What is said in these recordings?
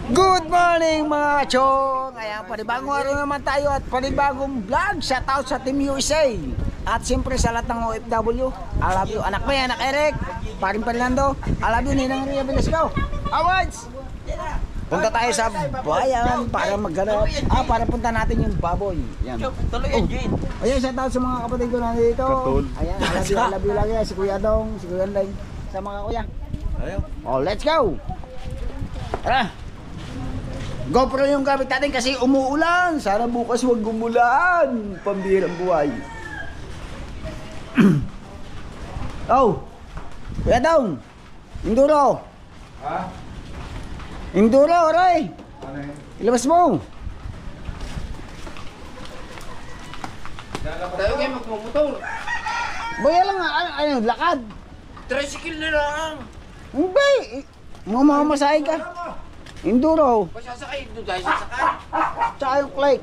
Good morning mga kachong! Ayan, panibagong araw naman tayo at panibagong vlog. Shoutout sa Team USA. At siyempre sa lahat ng OFW. I love you. Anak mo yan, anak Eric. Paring Fernando. I love you, Ninang Ria Velasco. Awards! Punta tayo sa bayan para maghanap. Para punta natin yung baboy. Yan. Tuloy yan, Jane. Ayan, shoutout sa mga kapatid ko nandito. Katul. Ayan, I love you lagi. Si Kuya Dong, si Kuya Lang. Sa mga kuya. Ayaw. Oh, let's go! Tara! GoPro yung gamit natin kasi umuulan. Sana bukas wag gumulan. Pambihirang buhay. Oh! Kuya Dong! Enduro! Ha? Enduro, Roy! Ano yun? Ilabas mo! Tayo kayo magmumotor. Boya lang nga, ano, lakad! Tricycle na lang. Hindi! Mamamasahe ka. Enduro. Pasasakay doon tayo sasakay. Tsaka yung click.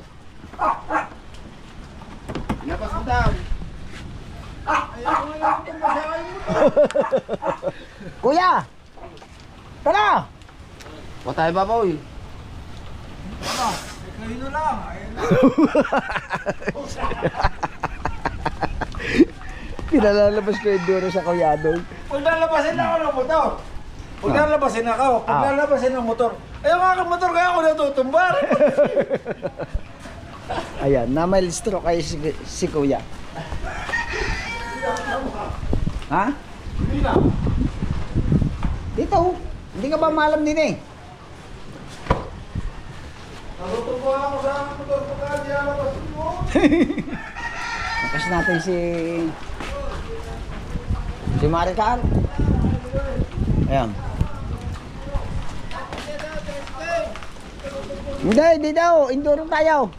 Labas mo daw. Kuya! Tara! O tayo baboy. Kanino lang. Pinalalabas ko yung enduro sa Kuya Dong. Pag lalabasin ako ng motor. Pag lalabasin ako. Pag lalabasin ng motor. Ayaw nga kang motor kaya ako natutumbar. Ayan, na mild stroke kayo si Kuya. Ha? Hindi na. Dito. Hindi ka ba malam din eh? Natutumbar ako sa motor pagka di lalabasin mo. Nakas natin si Maricar. Ayan. Hindi daw. Enduro tayo.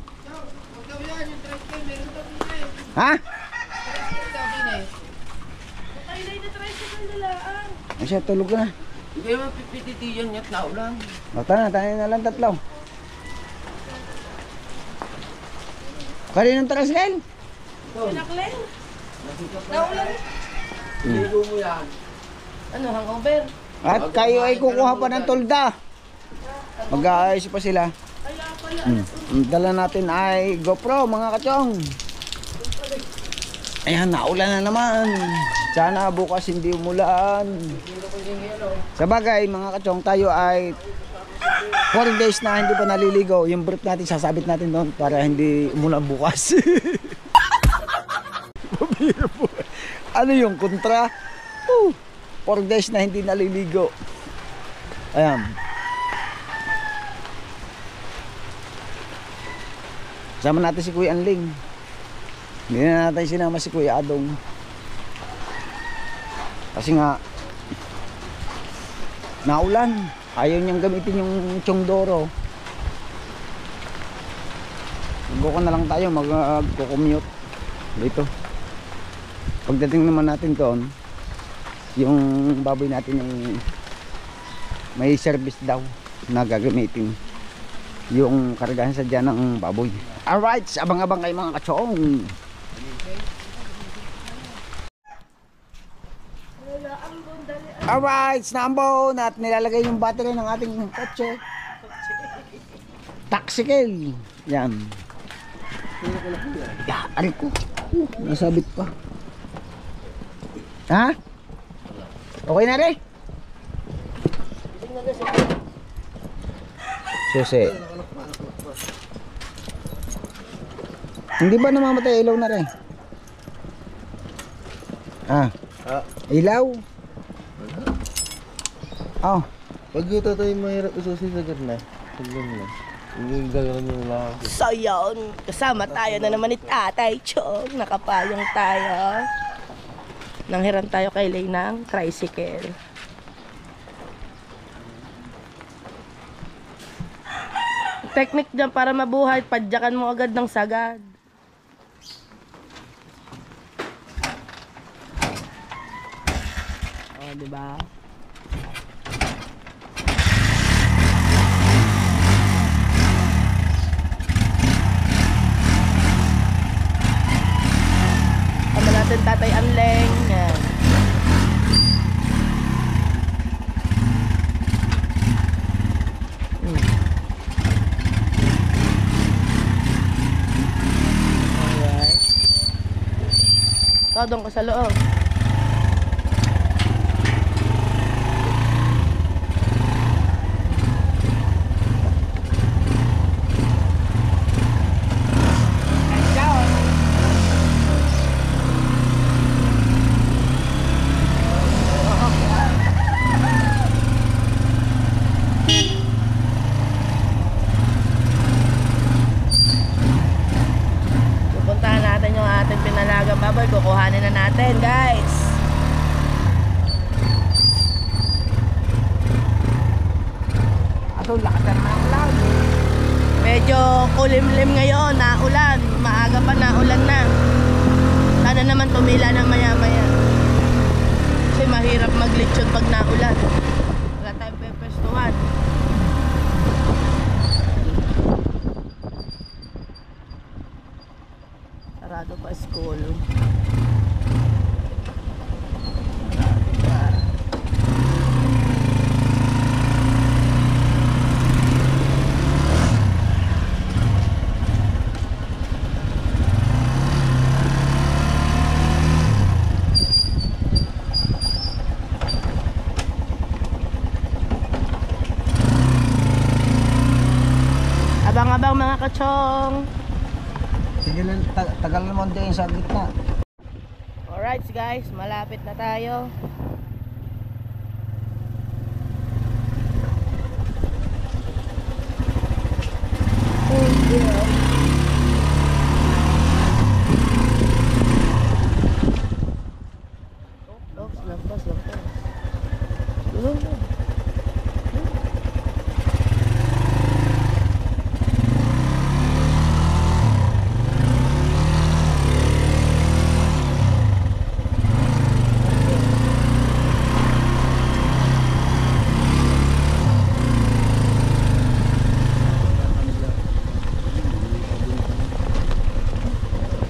Ha? Ay siya, tulog na. Hindi mo pipititiyan niya at naulan. Tara na, tayo na lang tatlo. Kaninong tricycle? Pinaklen? Naulan? Ligo mo yan. Ano, hangover? At kayo ay kukuha pa ng tolda. Mag-aayos pa sila. Kaya pala. Ang dala natin ay GoPro mga kachong. Ayan, naulan na naman. Sana bukas hindi umulan. Sa bagay mga kachong, tayo ay 4 days na hindi pa naliligo. Yung brief natin sasabit natin doon para hindi umulan bukas. Ano yung kontra? 4 days na hindi naliligo. Ayan. Sama natin si Kuya Anling. Hindi na natin sinama si Kuya Adong. Kasi nga naulan. Ayaw niyang gamitin yung Chongdoro. Mag-go na lang tayo, mag-commute dito. Pagdating naman natin doon, yung baboy natin ay may service daw na gagamitin yung kargahan sa dyan ng baboy. Alright, abang-abang kayo mga kachong. Alright, naambon at nilalagay yung battery ng ating kotse. Taxicle. Yan. Ya, aray ko. Nasabit pa. Ha? Okay na rin? Susi. Hindi ba namamatay ilaw na rin? Ilaw? Oh. Pag ito tayo mahirap isusi sa ganda. Tignan mo. Hindi gagawin yung lang. So yun, kasama tayo na naman ni Tatay Chong. Nakapayong tayo. Nanghiram tayo kay Lay ng tricycle. Technique dyan para mabuhay, padyakan mo agad ng sagad. O, diba? Tama natin Tatay Anleng. Yan. Ikaw doon ka sa loob. Pupuntahan natin yung ating pinalagang baboy. Kukuhanin na natin, guys. Ato, lakas na naman ang ulan. Medyo kulimlim ngayon, naulan. Maaga pa naulan na. Sana naman tumila na maya-maya. Kasi mahirap maglitsyon pag naulan. Wala tayong pepestuhan. Sarado pa school. Abang-abang mga kachong. Sige lang, tagal naman din sa gitna. Alright guys, malapit na tayo. Oh yeah. Lampas.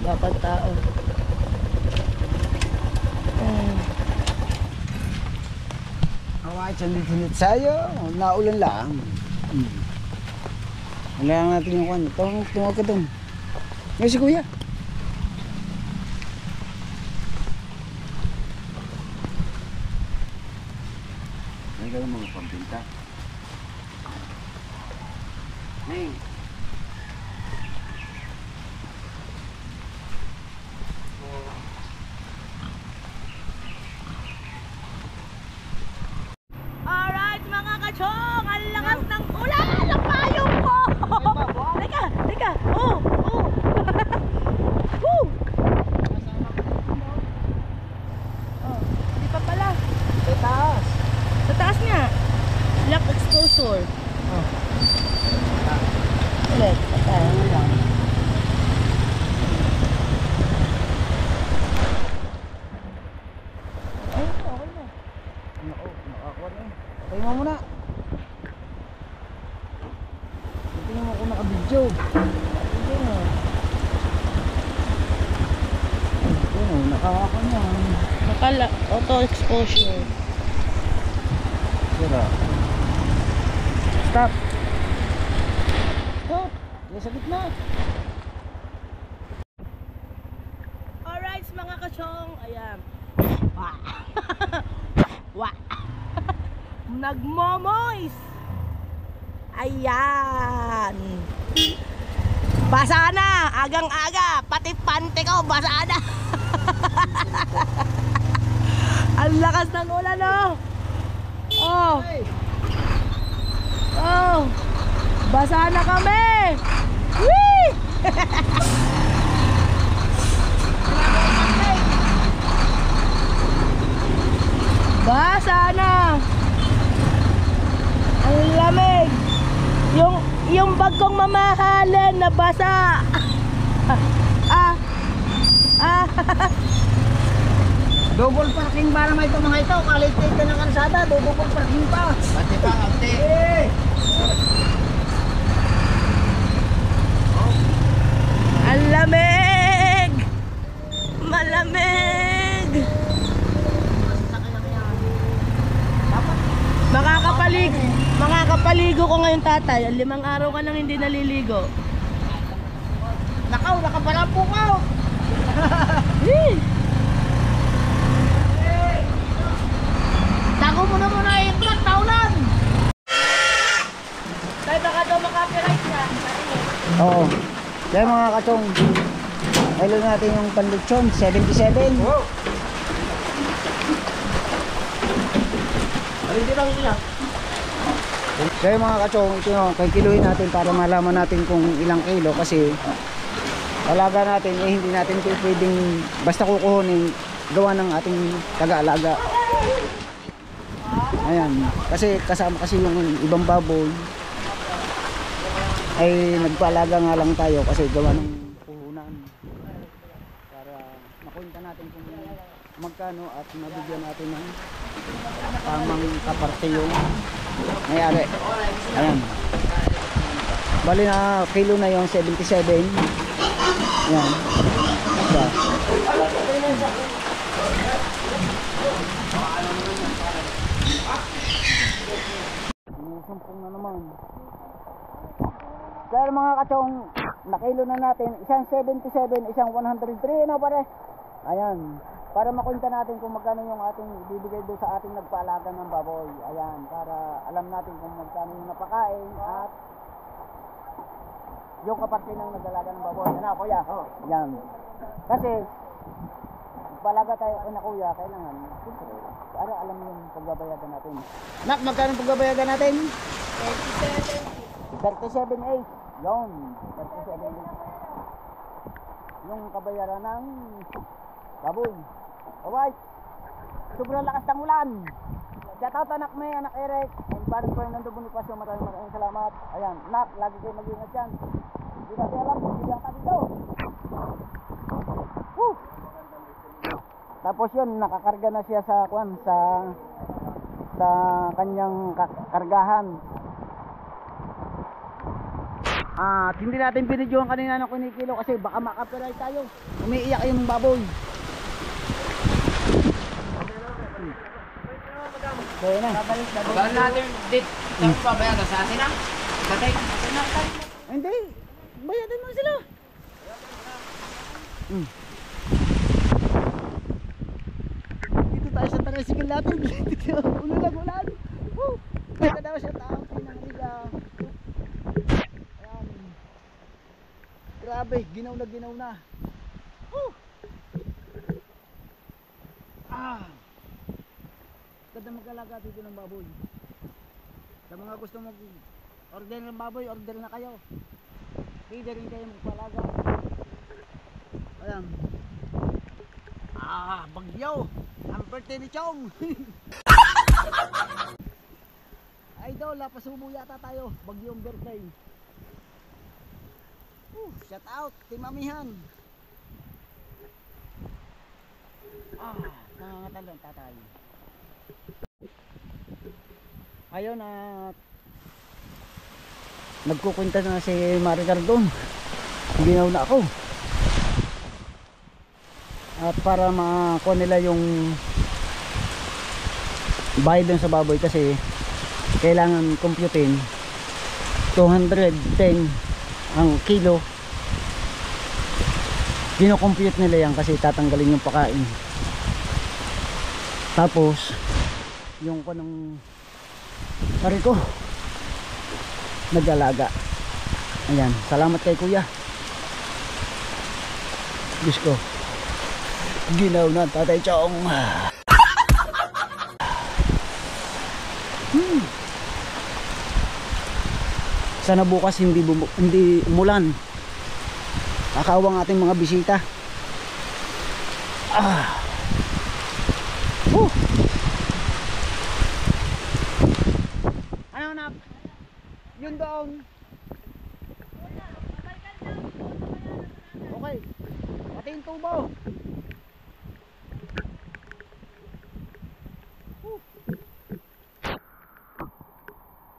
Dapat tao. Away, sandit-sandit sa'yo. Naulan lang. Wala lang natin yung kwan. Tungkol ka doon. May si kuya. May ganun mga pampinta. Neng. Alright mga kachong, ang lakas ng ulan! Ang payong ko! Teka! Oh! Woo! Oh, di pa pala. Sa taas. Sa taas nga. Lock exposure. Oh. Ulit. Patay. Ay, okay na. Nakakuha na. Patay mo muna. Tingnan mo kung naka-video. Nakakakuha niya. Nakala, auto exposure. Sira. Stop. Stop. Yan sa gitna. Alright mga kachong, ayan. Nagmomois. Ayan. Basa na, agang-aga, pati pante ko basa na. Ang lakas ng ulan, oh. Oh. Oh. Basa na kami. Whee! Basa na. Ang lamig. Yung bag kong mamahalin nabasa. Double parking para may ito mga ito. Kalitit ka ng kansada. Double parking pa. Pati pa, ante. Ang lamig. Malamig. Makakapaligo ko ngayon, tatay. 5 araw ka nang hindi naliligo. Nakaw, nakapalapo ka. Ako muna yung truck, naulan! Dahil baka daw makapiright na. Oo. Kaya mga kachong, ilo natin yung panlitsyon, 77. Wow! Alin din lang niya. Kaya mga kachong, ito yung kikiluhin natin para malaman natin kung ilang kilo kasi alaga natin, hindi natin ito pwedeng basta kukuhunin gawa ng ating taga-alaga. Ayan, kasi kasama kasi yung ibang baboy ay nagpaalaga nga lang tayo kasi gawa ng puhunan para makunta natin kung magkano at mabigyan natin ng tamang kaparte yung mayari. Ayan, bali na kilo na yung 77. Ayan, so, sumpong na naman. Dahil mga kachong, nakilo na natin, isang 77, isang 103, ano pare? Ayan, para makunta natin kung magkano yung ating bibigay doon sa ating nagpaalaga ng baboy. Ayan, para alam natin kung magkano yung napakain at yung kaparte ng nag-alaga ng baboy. Ano kuya? Ayan. Kasi, nagpaalaga tayo na kuya, kailangan, siyempre, para alam yung pagbabayagan natin. Nak, magkano pagbabayagan natin? 37.8. Yun, 37.8. Yung kabayaran ng baboy. Alright. Sobrang lakas ng ulan. Shoutout anak May, anak Eric, and parang Fernando Bonifacio, maraming salamat. Ayan, nak, lagi kayo mag-iingat dyan. Hindi natin alam kung bigyan ka dito. Woo! Tapos yun, nakakarga na siya sa sa kanyang kargahan. At hindi natin binidyohan kanina ng kinikilo kasi baka makapiright tayo. Umiiyak yung baboy. Kaya na. Saan natin dito? Saan pa ba yan? Sa atin na? Gatay? Hindi. Bayadan mo sila. Dito tayo sa tricycle natin. Ulan. Kaya daw siya tao. Pinangriya. Ayan. Grabe. Ginaw na. Ganda mag-alaga dito ng baboy. Sa mga gusto mag-order ng baboy, order na kayo. Pwede rin kayo magpalaga. Ayan. Bagyo. Ang birthday ni Chong. Idol, pasubo yata tayo. Bagyong birthday. Shout out, Team Amihan. Nangangatalon tatay. Ayun at nagkukwenta na si Maricar doon. Ginaw na ako. At para makuha nila yung bayad dun sa baboy kasi kailangan computein 210 ang kilo. Gino-compute nila yan kasi tatanggalin yung pakain. Tapos yung kanong pare ko nag-alaga. Ayan, salamat kay kuya. Diyos ko, ginaw na tatay Chong. Sana bukas hindi umulan. Kakawang ating mga bisita. Ano na? Yun doon. Okay. Pati yung tubo.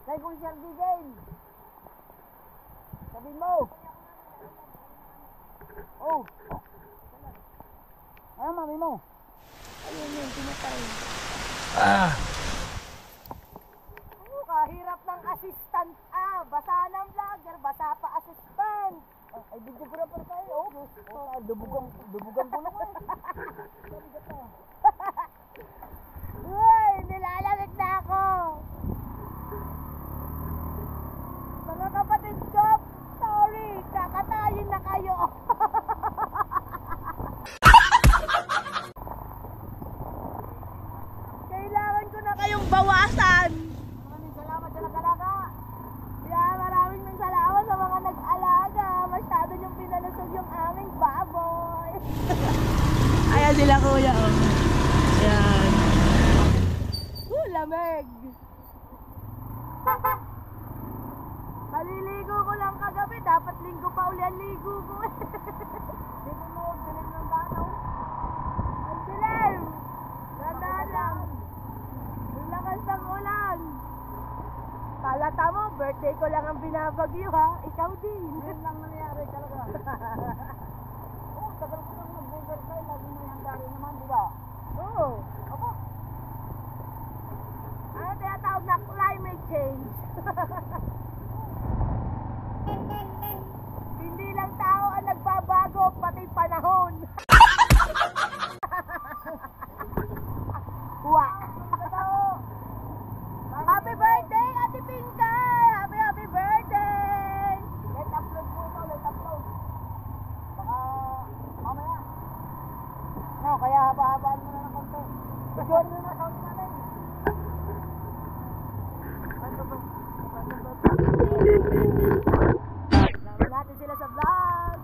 Kaya kung siyang gigay. Sabihin mo. Oh. Ano mami mo? Ayun yung pinatay. Kahirap ng assistant. Basa ng vlogger, basa pa assistant. Ay, videographer tayo. Dubugan ko na ko. Uy, nilalamig dapat linggo pa uli ang ligo ko eh. Dito mo, dilim ng danaw. Ang dilim! Dandaan lang. Ang lakas ng ulan. Palata mo, birthday ko lang ang binabagyo ha. Ikaw din. Yan lang nangyari talaga. Oo, tagal ko nang mag-birthday. Lagi may hanggari naman, di ba? Oo. Ako. Ano tinatawag na climate change? Hindi lang tao ang nagbabago, pati panahon. Wa. Happy birthday, Ate Pinkay! Happy birthday! Let upload po ito, let upload. Baka mamaya. No, kaya haba-habaan mo na ng konti. Bigyan mo na sound natin. Sama natin sila sa vlog.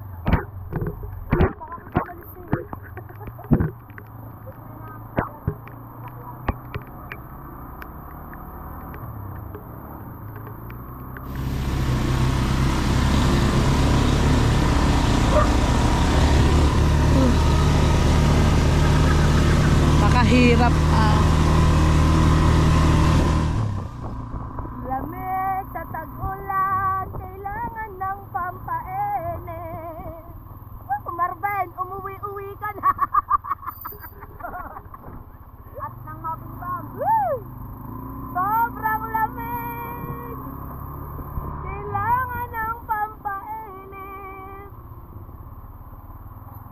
Nakahirap lamig sa tag-ulan, kailangan ng pampainit. Marben, umuwi-uwi ka na. At nang mabimbang. Sobrang lamig. Kailangan ng pampainit.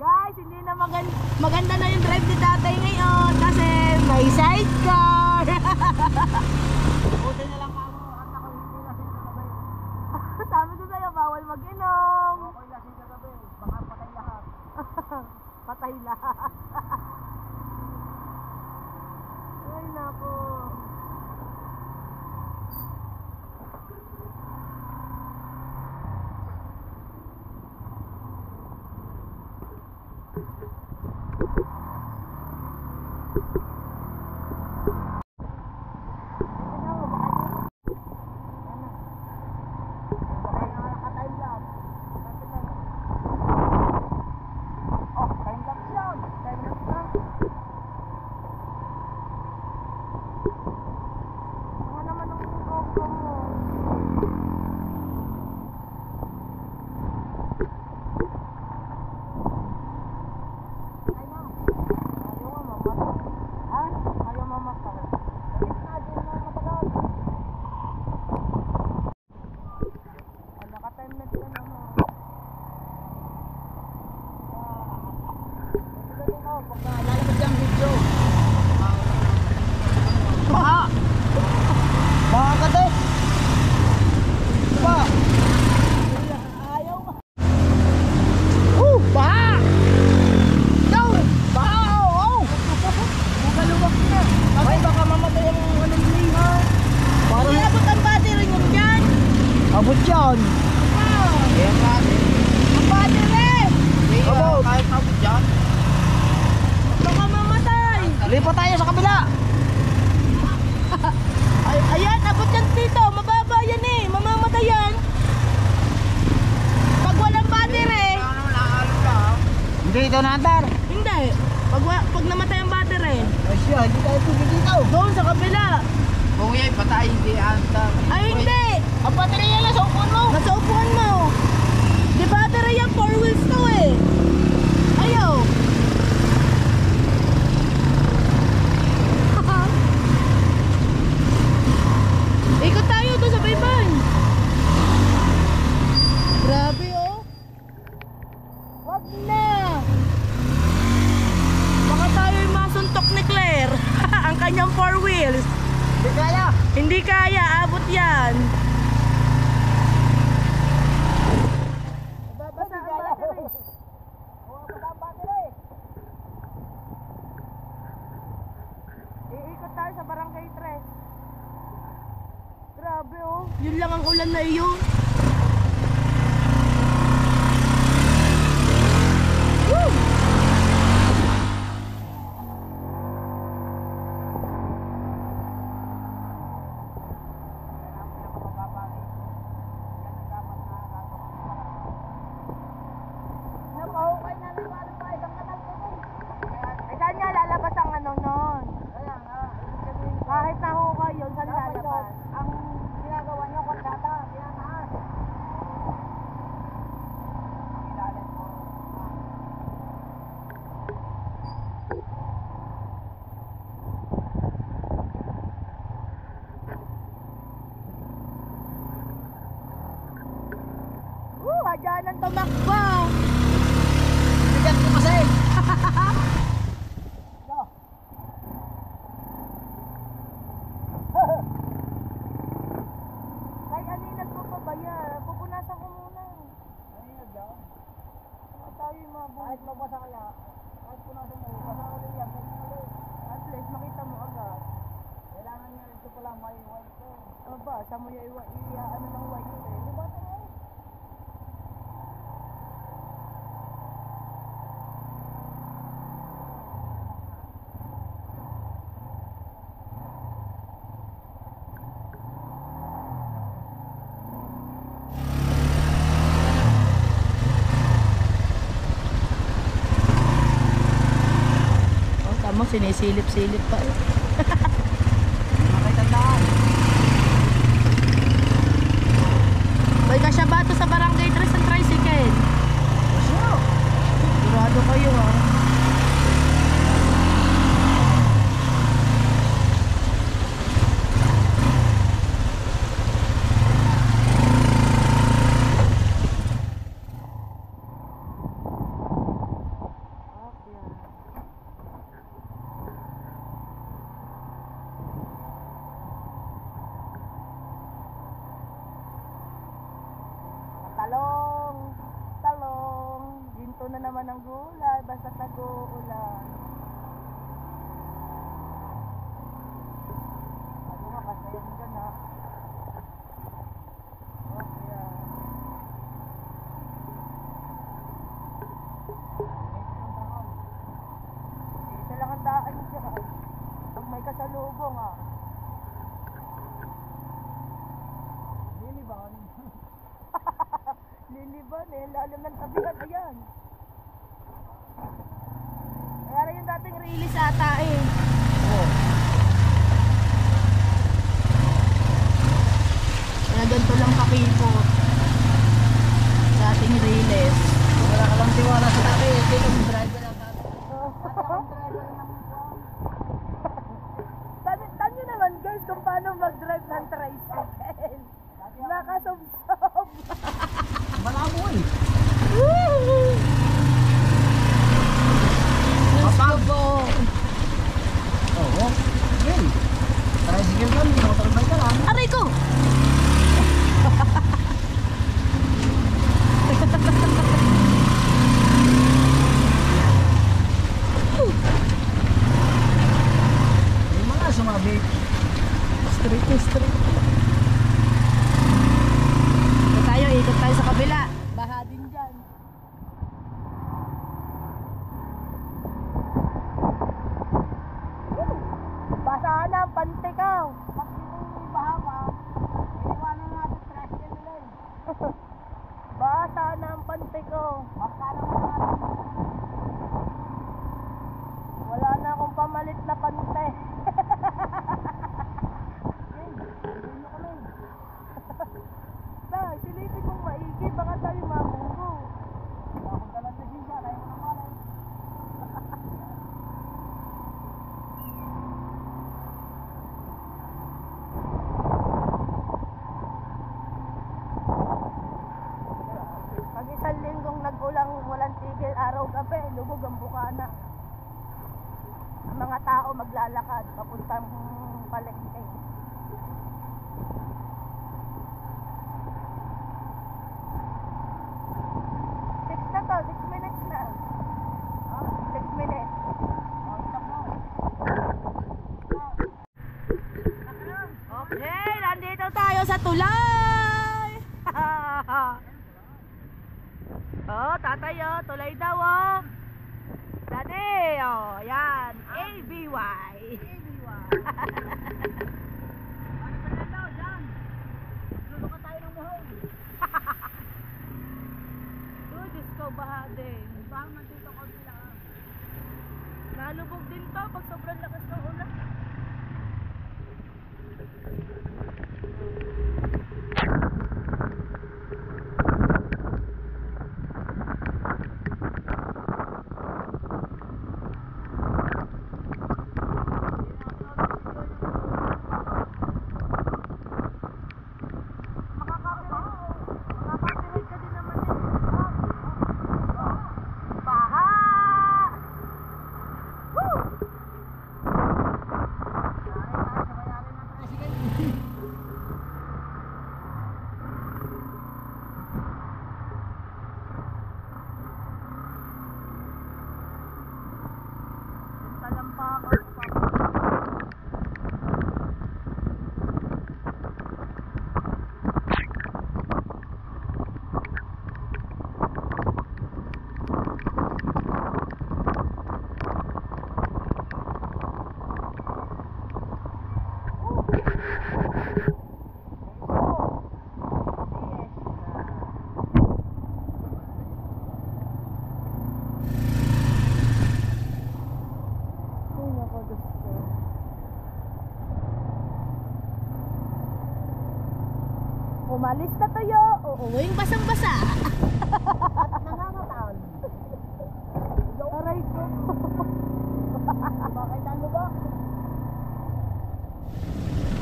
Guys, hindi na maganda na yung drive ni tatay ngayon kasi may sidecar. Buti na lang ako at ako hindi lasing kagabi. Sabi ko sa'yo, bawal mag-inom. Ako'y lasing kagabi. Baka patay lahat. Patay lahat. Ay, nako. Baka nakaka-time lapse. Oh, time lapse yun. Time lapse na. Ano naman ang GoPro mo? Ay na. Ayaw nga mamatay. Ha? Ayaw mamatay. Bakit na din na matagal? Naka-time na din ano. Ito din ako. Pagka lalabas yung video. Baka! Baka ka din! Diba? Ayaw nga. Baha! Daw! Baha! Oo! Bukaluwag na. Bakit baka mamatay ang anong liha? Parang Hindi abot ang battery mo dyan. abot yan. Kaya natin. Ang battery! Abo, kahit mabot dyan. Baka mamatay. Lipat tayo sa kabila. Ayan, abot yan dito. Mababa yan eh. Mamamatay yan. Pag walang battery. Ano, naalala lang. Hindi ito naandar. Hindi. Pag namatay ang battery. Ay siya, hindi tayo tubig dito. Doon sa kabila. Kung yan, patay, hindi anta. Ay hindi. Ang baterya lang sa upuan mo. Nasa upuan mo. Di battery yan. 4 wheels to eh. Ayaw. Ikot tayo doon sa bayban. Grabe oh. Wag na. Baka tayo'y masuntok ni Claire. Ang kanyang 4 wheels. Hindi kaya. Hindi kaya, abot yan. Babasa ang battery. Wala ang baterya. Iikot tayo sa Barangay 3. Grabe oh. Yun lang ang ulan na iyon. Woo! dyan ang tumakbo. Bigat mo kasi. Kahit aninag mo pa ba yan? Pupunasan ko muna. Aninag daw. Tayo yung mga buhay. Kahit magbasa kaya, kahit punasan mo, basa ko rin yan. At least makita mo agad. Kailangan niya ito pala may white ko. Aba, sa mo yung ano ng white eh. Bubasa mo. Oh, tamo sinisilip-silip pa eh. Makitandaan. Boy, kasya ba ito sa barangay Tres and Tricycle? Sure. Sigurado kayo ha. Talong, talong, ginto na naman ang gulay, basta nag-uulan. Ano nga, kasi yan dyan ha. Okay ah. Isa lang ang daan dyan. Pag may kasalubong ah. Liliban. Liliban eh, lalim ng tabihan, ayan. Kaya rin yung dating release ata eh. Oo. Kaya ganito lang kakipot. Dating release. Wala ka lang tiwala sa tatay. Ito yung driver ng tatay. Tan nyo naman guys kung paano mag-drive ng tricycle. Nakasubsob. Malabo eh. Woo! Nasubok. Oo. Okay. Tricycle lang, motorbike ka lang. Aray ko! Yung mga sumabi. Street to street. Ikot tayo sa kabila. Baha din dyan. Basa na ang pante ka. Pag dito baha pa, iiwanan natin tricycle nila eh. Basa na ang pante ko. Magkala ka natin. Wala na akong pamalit na pante. Tay, silipin mong maigi. Baka tayo mamunggo. Kung dalang na siya, tayo mo naman eh. Pag isang linggong nag-ulang walang tigil araw-gabi, lubog ang bukana. Ang mga tao maglalakad papuntang palengke. 6 minutes na. 6 minutes. Okay, nandito tayo sa tulay. Oh, tatay oh, tulay daw oh. Dati oh, yan. ABY. Diyos ko, baha din. Baha man dito ko sila. Nalubog din to pag sobrang lakas ng ulan. Makakapinig ka din naman eh. Umalis na tayo, uuwing basang-basa. At nangangatal. Aray ko. Bakit ang lubak?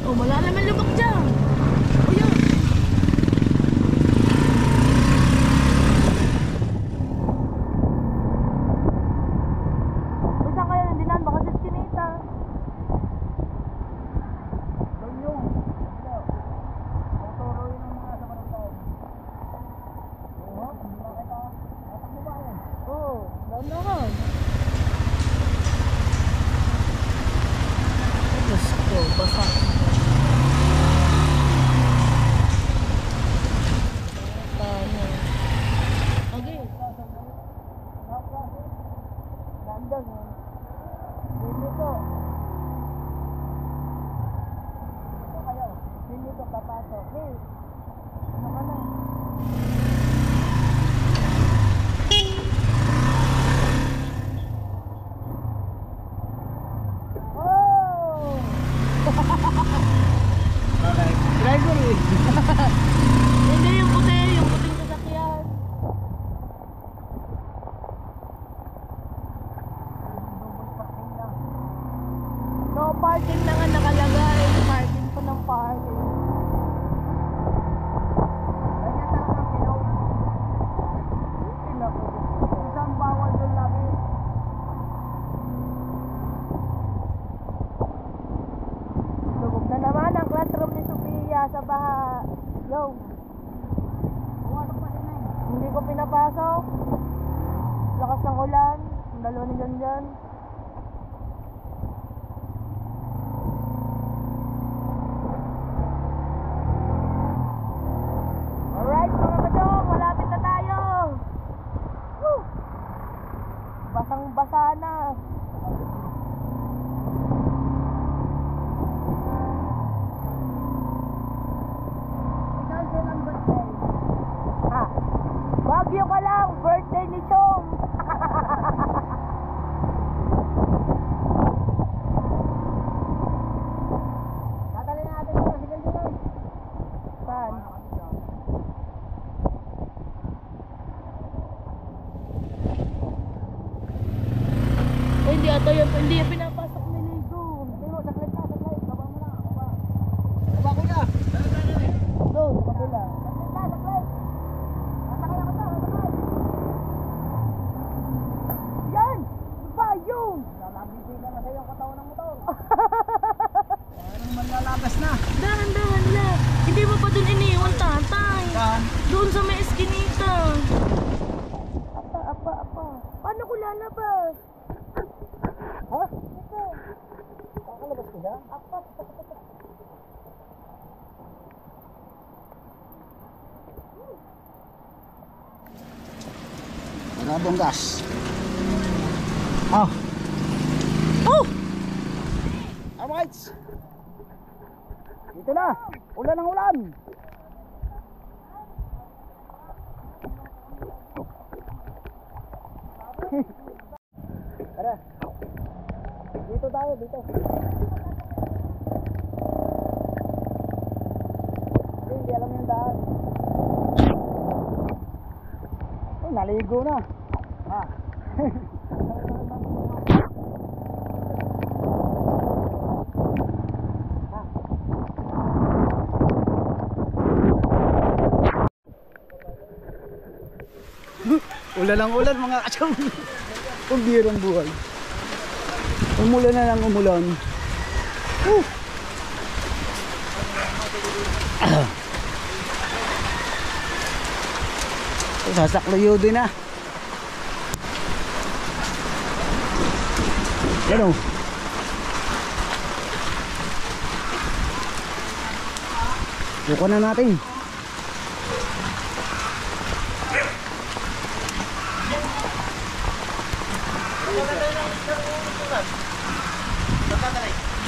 Oh, wala naman lubak dyan. O yun. Saan kayo nandinan? Baka sa Skinita. Oo, doon na ka. Diyos ko, basa. Paano? Okay. Ganda mo. Hindi ko. Ito kayo. Hindi ko papasok. Hey. Ano ka na? Driver eh. Hindi yung puting sasakyan. No parking na nga nakalagay. Parking pa ng parking. Ganyan talagang Pinoy. Isang bawal doon lagi. Lubog na naman ang classroom ni Sophia sa baha. Yo. Hindi ko pinapasok. Lakas ng ulan. Ang dalawa ni Janjan. Alright mga kadong, malapit na tayo. Woo! Basang-basa na. Bagyo ka lang, birthday ni Chong. Dadali natin sa sigal dito. Saan? Oh, hindi ata yun. Hindi yung pinapasok ni Ligo. Hindi mo, saklit na, saklit. Baba mo na, baba. Baba ko na. Doon, sa kabila. Saklit na, saklit. Masakay ako sa, masakay. Yan! Ba yun? Lalabisigan na sa'yo ang katawan ng motor. Parang manlalabas na. Dahan-dahan lang. Hindi mo pa doon iniwan, tatay. Saan? Doon sa may eskinita. Apa. Paano ko lalabas? Ha? Kakalabas ko dyan? Apa. Maradong gas. Oh. Oh! Alright. Dito na. Ulan ng ulan. Tara. Dito tayo, dito. Hindi alam yung daan. Oh, naligo na. Ah. Ulan ang ulan mga kasaw. Ang birang buhay. Umulan na lang umulan. Sasakluyo din na. Yan o. Buka na natin.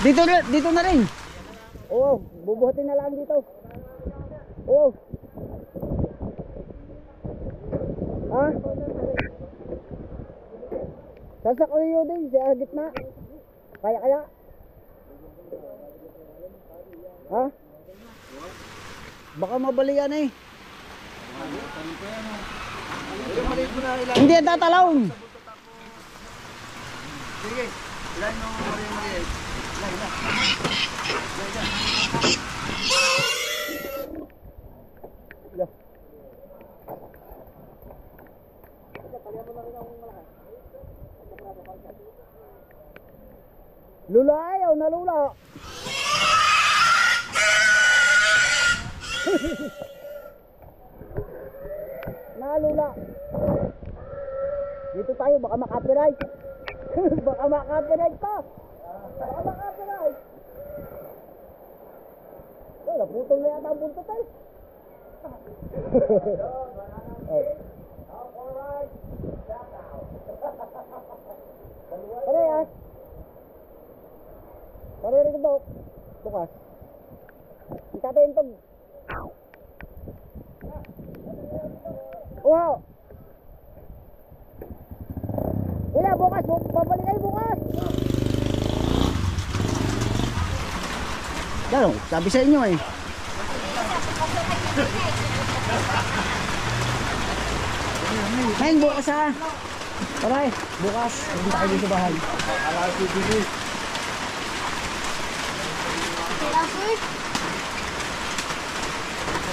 Dito na rin. Oo, bubuhatin na lang dito. Oo. Ha? Sasakluyo din sa gitna. Kaya. Ha? Baka mabalian eh. Hindi yan tatalong. Sige. Ilan mo maliit. Lula ayaw na lula. Nalula. Dito tayo baka makapiright. Baka makapiright pa. Baka makapiright. Wala, putol na yata ang buntot eh. Parehas. Parehas rin ba? Bukas. Itatentog. Wow. Wala, bukas. Babalik kayo bukas. Yan, sabi sa inyo eh. Ngayon bukas ha. Aray, bukas. Punta kayo sa bahay.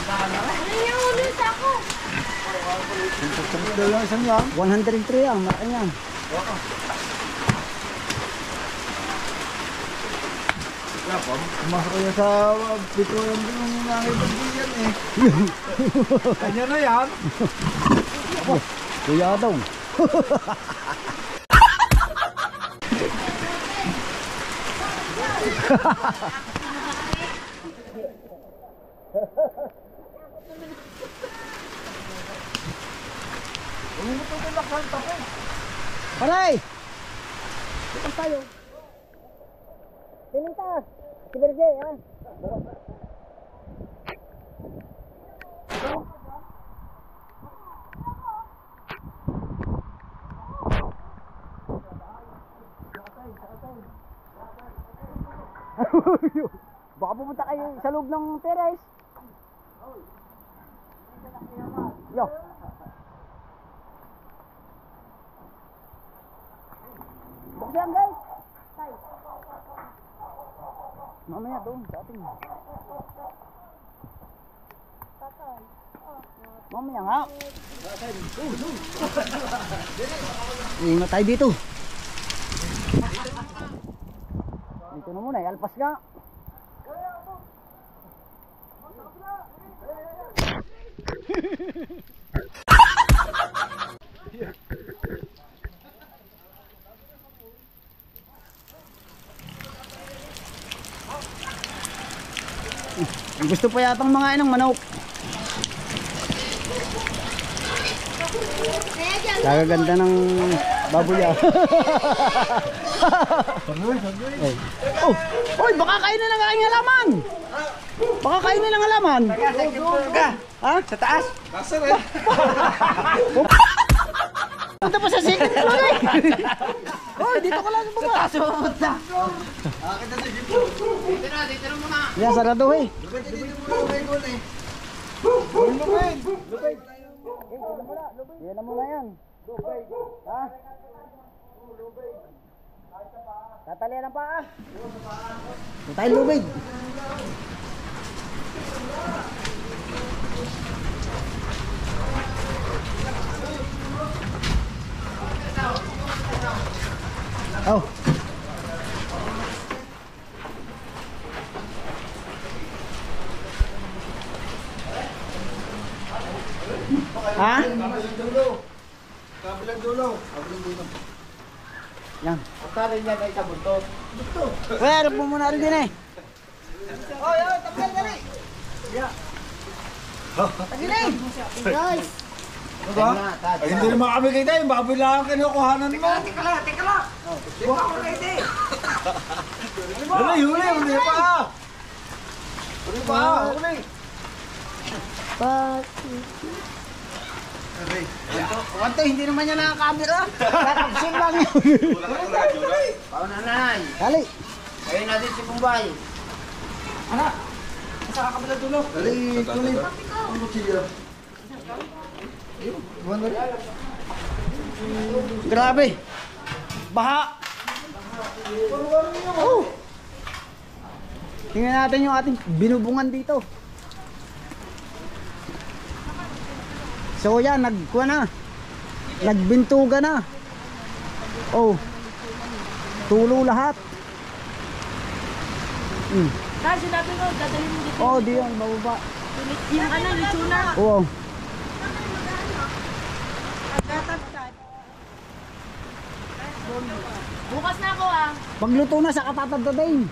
Ano yung ulit ako? 103 lang, malaki yan. Pumasok ko yan sa petroleum din yung nangibig yan eh. Kanya na yan. Kuya daw. Aray! Bukas tayo. Pinita! Si Berge, ha? Baka pumunta kayo sa loob ng terrace. Yo. Buksan guys. Mamaya doon sa ating. Mamaya nga. Ingat tayo dito. Dito na muna, alpas nga. Gusto pa yatang mga inang manok. Kagaganda ng baboy ah. Oh, oy, baka kainin ng aking halaman. Baka kainin ng halaman. Ha? Sa taas? Kasar eh. Punta pa sa second floor eh. Oh, dito ka lang sa baba. Sa taas pumunta. Dito na muna. Yan, sarado eh. Yan na muna yan. Ha? Tatalian ang paa. Ito tayo lubig. Oh. Ha? Kabilang dulo. Yan. Pagkarin niya ay kabuntot. Pero po muna rin din eh. Oy, oy, tabihan ka rin. Tagin eh. Guys. Diba? Ay, hindi naman kami kita yung baboy lang ang kinukuhanan mo. Teka lang. Di ba ako kayo din? Huli pa. Huli pa, huli. Wanto, hindi naman niya nakakamera. Kakapsin lang yun. Paano nanay? Dali. Kayo natin si Kumbay. Anak. Dali, kunin. Ang kutsilyo. Ayun, buwan na rin. Grabe. Baha. Oh. Tingnan natin yung ating binubungan dito. So yan, nagkuha na. Nagbintuga na. Oh. Tulo lahat. Kasi sinabi mo, dadalhin mo dito. Oh, di yan, bababa. Yung ano, litsuna. Oo. Bukas na ako ah. Pagluto na sa katatagdating.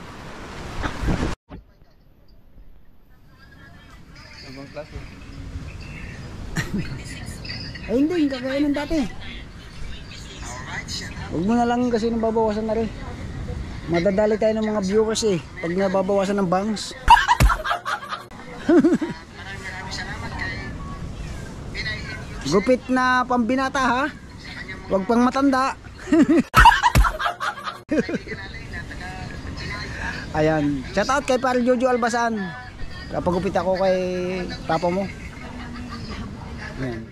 Ibang klase. Ay hindi, yung kagaya ng dati. Huwag mo na lang kasi nang babawasan na rin. Madadali tayo ng mga viewers eh. Pag nababawasan ng bangs. Gupit na pambinata ha. Huwag pang matanda. Ayan. Shout out kay Pare Jojo Albasan. Kapagupit ako kay papa mo. Ayan.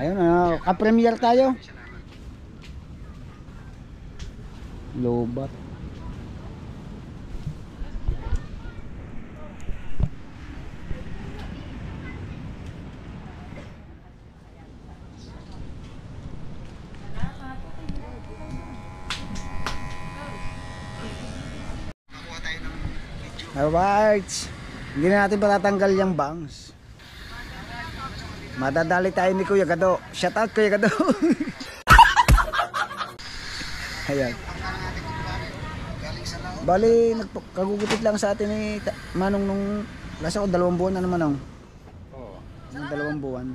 Ayun, ka-premiere tayo. Lobat. Alright. Hindi na natin patatanggal yung bangs. Madadali tayo ni Kuya Gado. Shout out Kuya Gado. Ayan. Bali, nagkagugupit lang sa atin ni Manong nung lasa ko 2 buwan na naman. Oo. 2 buwan.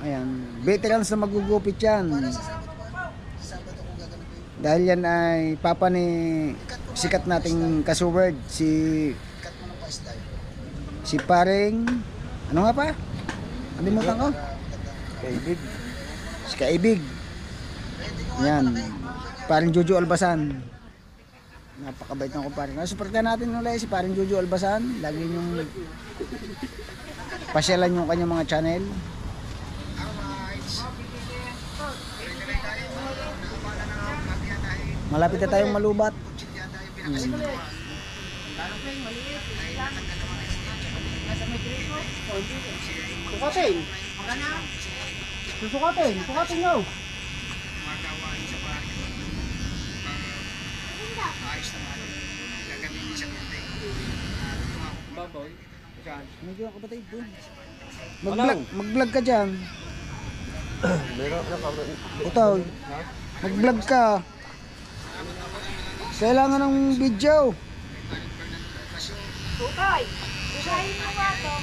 Ayan. Veterans na magugupit yan. Dahil yan ay papa ni sikat nating kasuword si paring ano nga pa? Kalimutan ko. Kaibig. Si Kaibig. Yan. Paring Jojo Albasan. Napakabait ng kumpare. Nasuportahan natin ulit si paring Jojo Albasan. Lagi yung pasyalan yung kanyang mga channel. Malapit na tayong malubat. Sukatin. Sukatin nyo. Medyo ang kapatid doon. Mag-vlog ka dyan. Meron na ka. Utaw. Mag-vlog ka. Kailangan ng video. Tukay, usahin mo nga to.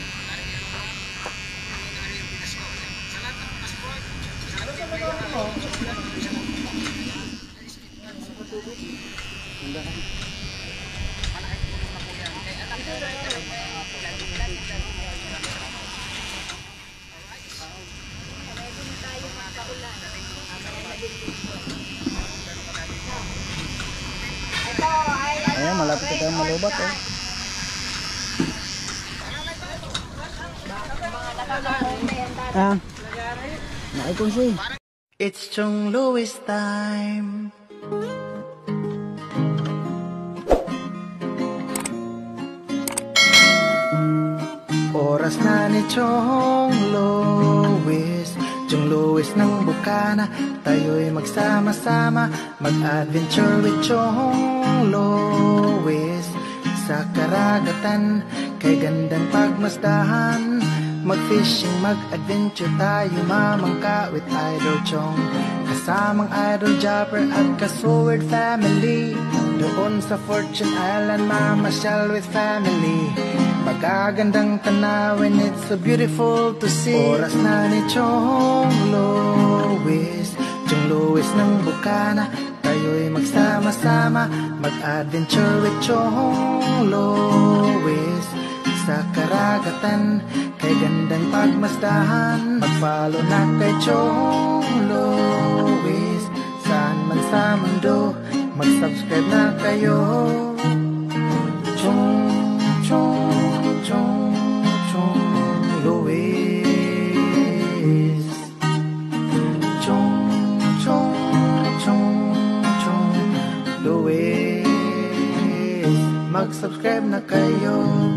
Ayan, malapit na tayong malubat eh. Ah, nakikunsi. It's Chong Louis time. Oras na ni Chong Louis, Chong Louis ng Bukana. Tayo'y magsama-sama, mag-adventure with Chong Louis. Sa karagatan, kay gandang pagmasdahan, mag-fishing, mag-adventure tayo, mamangka with Idol Chong. Kasamang Idol Jopper at Kasuword family. Doon sa Fortune Island, mamasyal with family. Magagandang tanawin, it's so beautiful to see. Oras na ni Chong Louis, Chong Louis ng Bukana. Tayo'y magsama-sama, mag-adventure with Chong Louis. Sa karagatan, kay gandang pagmasdahan, mag-follow na kay Chong Louis. Saan man sa mundo, mag-subscribe na kay kayo. Chong, chong, chong, chong, Luis. Chong, chong, chong, chong, Luis. Mag-subscribe na kayo.